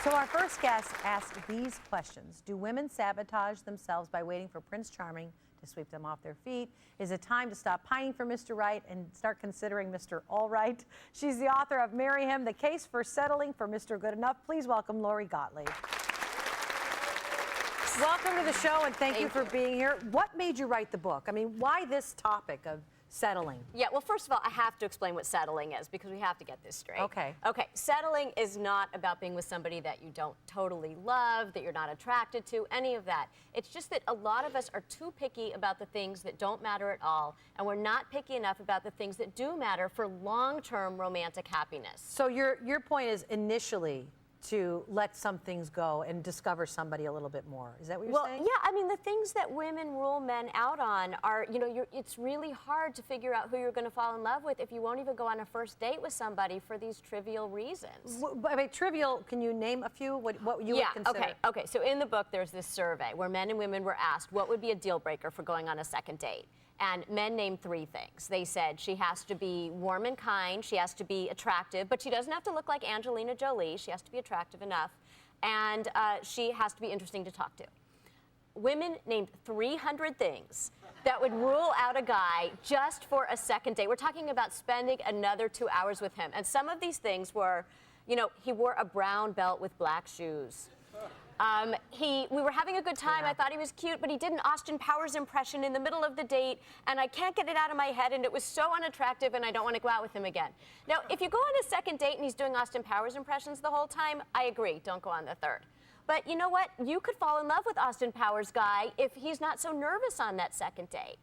So our first guest asked these questions. Do women sabotage themselves by waiting for Prince Charming to sweep them off their feet? Is it time to stop pining for Mr. Right and start considering Mr. All Right? She's the author of Marry Him, The Case for Settling for Mr. Good Enough. Please welcome Lori Gottlieb. Welcome to the show, and thank you for being here. What made you write the book? I mean, why this topic of settling? Yeah, well, first of all, I have to explain what settling is because we have to get this straight. Okay. Okay, settling is not about being with somebody that you don't totally love, that you're not attracted to, any of that. It's just that a lot of us are too picky about the things that don't matter at all, and we're not picky enough about the things that do matter for long-term romantic happiness. So your point is initially to let some things go and discover somebody a little bit more. Is that what you're saying? Yeah, I mean, the things that women rule men out on are, you know, it's really hard to figure out who you're going to fall in love with if you won't even go on a first date with somebody for these trivial reasons. I mean, trivial, can you name a few? What you would consider? Okay. So in the book, there's this survey where men and women were asked what would be a deal breaker for going on a second date. And men named 3 things. They said she has to be warm and kind, she has to be attractive, but she doesn't have to look like Angelina Jolie, she has to be attractive enough, and she has to be interesting to talk to. Women named 300 things that would rule out a guy just for a second date. We're talking about spending another 2 hours with him. And some of these things were, you know, he wore a brown belt with black shoes. We were having a good time. I thought he was cute, but he did an Austin Powers impression in the middle of the date, and I can't get it out of my head, and it was so unattractive, and I don't want to go out with him again. Now, if you go on a second date and he's doing Austin Powers impressions the whole time, I agree, don't go on the third. But you know what? You could fall in love with Austin Powers guy if he's not so nervous on that second date.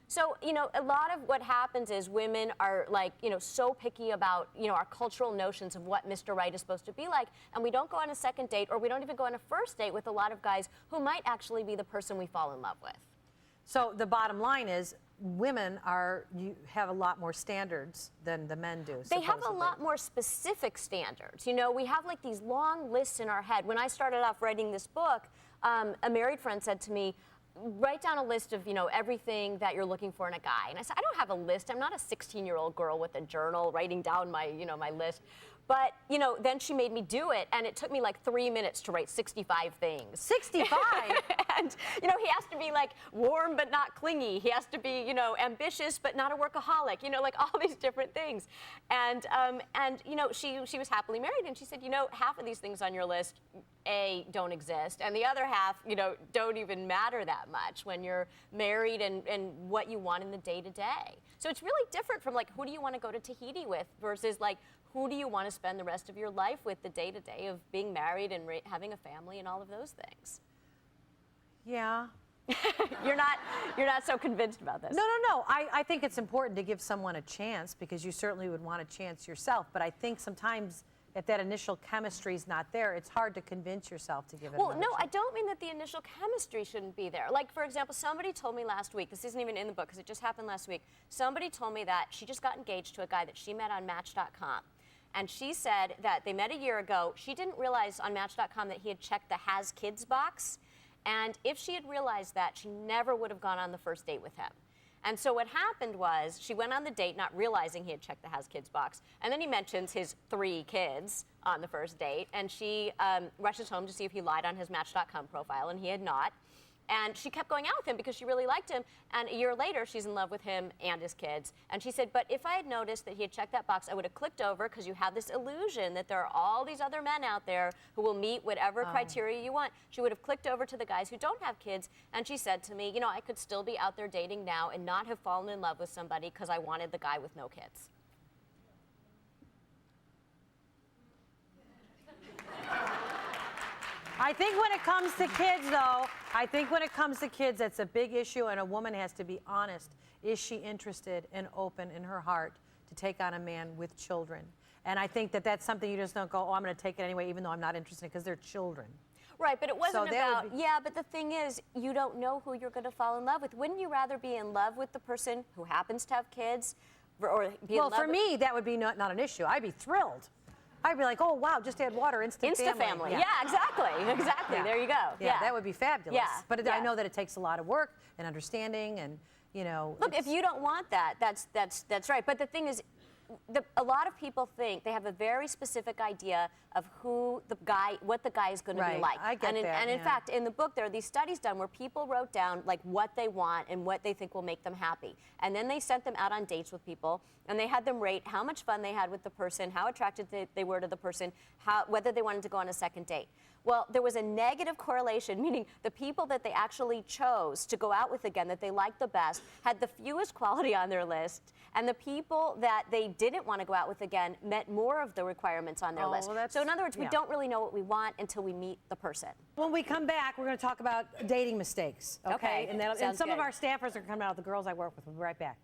So, you know, a lot of what happens is women are like, you know, so picky about, you know, our cultural notions of what Mr. Right is supposed to be like, and we don't go on a second date, or we don't even go on a first date with a lot of guys who might actually be the person we fall in love with. So the bottom line is women have a lot more standards than the men do. They have a lot more specific standards. You know, we have like these long lists in our head. When I started off writing this book, a married friend said to me, write down a list of, you know, everything that you're looking for in a guy. And I said, I don't have a list. I'm not a 16-year-old girl with a journal writing down my, you know, my list. But, you know, then she made me do it, and it took me like 3 minutes to write 65 things. 65? And, you know, he has to be like warm but not clingy. He has to be, you know, ambitious but not a workaholic. You know, like all these different things. And you know, she was happily married, and she said, you know, half of these things on your list, A, don't exist, and the other half, you know, don't even matter that much when you're married and what you want in the day-to-day. So it's really different from like, who do you want to go to Tahiti with versus like, who do you want to spend the rest of your life with, the day-to-day of being married and having a family and all of those things? Yeah. You're not so convinced about this. No. I think it's important to give someone a chance because you certainly would want a chance yourself. But I think sometimes if that initial chemistry is not there, it's hard to convince yourself to give it another chance. I don't mean that the initial chemistry shouldn't be there. Like, for example, somebody told me last week, this isn't even in the book because it just happened last week, somebody told me that she just got engaged to a guy that she met on Match.com. And she said that they met a year ago. She didn't realize on Match.com that he had checked the Has Kids box. And if she had realized that, she never would have gone on the first date with him. And so what happened was she went on the date not realizing he had checked the Has Kids box. And then he mentions his 3 kids on the first date. And she rushes home to see if he lied on his Match.com profile, and he had not. And she kept going out with him because she really liked him. And a year later, she's in love with him and his kids. And she said, but if I had noticed that he had checked that box, I would have clicked over because you have this illusion that there are all these other men out there who will meet whatever criteria you want. She would have clicked over to the guys who don't have kids. And she said to me, you know, I could still be out there dating now and not have fallen in love with somebody because I wanted the guy with no kids. I think when it comes to kids, though, that's a big issue, and a woman has to be honest. Is she interested and open in her heart to take on a man with children? And I think that that's something you just don't go, oh, I'm going to take it anyway, even though I'm not interested, because they're children. Right, but it wasn't about, yeah, but the thing is, you don't know who you're going to fall in love with. Wouldn't you rather be in love with the person who happens to have kids? Or be in love for me, that would be not an issue. I'd be thrilled. I'd be like, oh, wow, just add water, instant family. Yeah, exactly. Yeah. There you go. Yeah, that would be fabulous. Yeah. But I know that it takes a lot of work and understanding and, you know. Look, if you don't want that, that's right. But the thing is, a lot of people think they have a very specific idea of what the guy is going to be Right. like. I get that, And in yeah. fact, in the book, there are these studies done where people wrote down like what they want and what they think will make them happy. And then they sent them out on dates with people, and they had them rate how much fun they had with the person, how attracted they were to the person, whether they wanted to go on a second date. Well, there was a negative correlation, meaning the people that they actually chose to go out with again, that they liked the best, had the fewest quality on their list, and the people that they didn't want to go out with again met more of the requirements on their Oh, list. well, that's- So in other words, we yeah. don't really know what we want until we meet the person. When we come back, we're going to talk about dating mistakes. Okay. Okay, And sounds some of good. our staffers are coming out, the girls I work with. We'll be right back.